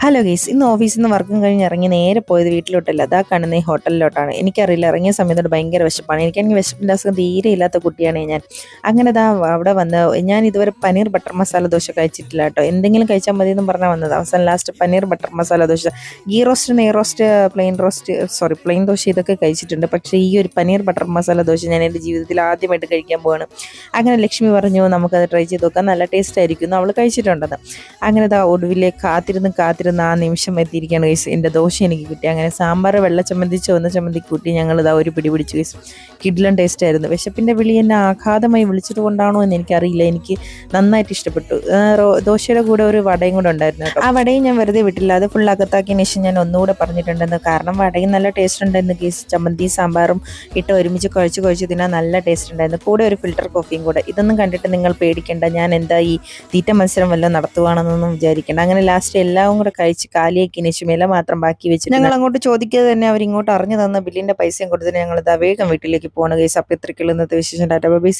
Hello guys, ഇന്ന് ഓഫീസിൽ നിന്ന് വർക്കും കഴിഞ്ഞ് ഇറങ്ങി നേരെ പോയത് വീട്ടിലോട്ടല്ല, അതാ കാണുന്ന ഈ ഹോട്ടലിലോട്ടാണ്. എനിക്കറിയില്ല, ഇറങ്ങിയ സമയത്തോട് ഭയങ്കര വിശപ്പാണ്. എനിക്കാണെങ്കിൽ വിശപ്പിൻ്റെ അസുഖം തീരെ ഇല്ലാത്ത കുട്ടിയാണ് ഞാൻ. അങ്ങനെ ദാ അവിടെ വന്ന് ഞാൻ ഇതുവരെ പനീർ ബട്ടർ മസാല ദോശ കഴിച്ചിട്ടില്ല കേട്ടോ. എന്തെങ്കിലും കഴിച്ചാൽ മതി എന്നും പറഞ്ഞാൽ വന്നത്. അവസാനം last paneer butter masala dosa, ghee roast, നെയ് റോസ്റ്റ്, പ്ലെയിൻ ദോശ ഇതൊക്കെ കഴിച്ചിട്ടുണ്ട്. പക്ഷേ ഈ ഒരു പനീർ ബട്ടർ മസാല ദോശ ഞാൻ എൻ്റെ ജീവിതത്തിൽ ആദ്യമായിട്ട് കഴിക്കാൻ പോവാണ്. അങ്ങനെ ലക്ഷ്മി പറഞ്ഞു നമുക്കത് ട്രൈ ചെയ്ത് നോക്കാം, നല്ല ടേസ്റ്റ് ആയിരിക്കും, അവൾ കഴിച്ചിട്ടുണ്ടെന്ന്. അങ്ങനെ ദാ ഒടുവിലെ കാത്തിരുന്ന് ആ നിമിഷം എത്തിയിരിക്കുകയാണ് ഗൈസ്. എൻ്റെ ദോശ എനിക്ക് കിട്ടി. അങ്ങനെ സാമ്പാർ, വെള്ള ചമ്മന്തി, ചുവന്ന ചമ്മന്തി കൂട്ടി ഞങ്ങൾ ഇതാ ഒരു പിടി പിടിച്ചു ഗൈസ്. കിഡിലൻ ടേസ്റ്റ് ആയിരുന്നു. വിശപ്പിൻ്റെ വിളി എന്നെ ആഘാതമായി വിളിച്ചത് കൊണ്ടാണോ എന്ന് എനിക്കറിയില്ല, എനിക്ക് നന്നായിട്ട് ഇഷ്ടപ്പെട്ടു. ദോശയുടെ കൂടെ ഒരു വടയും കൂടെ ഉണ്ടായിരുന്നു കേട്ടോ. ആ വടയും ഞാൻ വെറുതെ വിട്ടില്ല, അത് ഫുൾ അകത്താക്കിയതിന് ശേഷം ഞാൻ ഒന്നുകൂടെ പറഞ്ഞിട്ടുണ്ടെന്ന്. കാരണം വടയും നല്ല ടേസ്റ്റ് ഉണ്ടായിരുന്നു ഗൈസ്. ചമ്മന്തി സാമ്പാറും ഇട്ട് ഒരുമിച്ച് കുഴച്ച് തിന്നാൻ നല്ല ടേസ്റ്റ് ഉണ്ടായിരുന്നു. കൂടെ ഒരു ഫിൽറ്റർ കോഫിയും കൂടെ. ഇതൊന്നും കണ്ടിട്ട് നിങ്ങൾ പേടിക്കേണ്ട, ഞാൻ എന്താ ഈ തീറ്റ മത്സരം വല്ലതും നടത്തുവാണെന്നൊന്നും വിചാരിക്കേണ്ട. അങ്ങനെ ലാസ്റ്റ് എല്ലാം കൂടെ കഴിച്ച് കാലിയാക്കിയതിന് ശേഷം ഇല മാത്രം ബാക്കി വെച്ച് ഞങ്ങൾ അങ്ങോട്ട് ചോദിക്കാതെ തന്നെ അവർ ഇങ്ങോട്ട് അറിഞ്ഞു തന്ന ബില്ലിന്റെ പൈസയും കൊടുത്തിട്ട് ഞങ്ങൾ വേഗം വീട്ടിലേക്ക് പോകണം ഗൈസ്. അപ്പോൾ ഇത്രയ്ക്കുള്ള ഇന്നത്തെ വിശേഷം. Tata bye bye.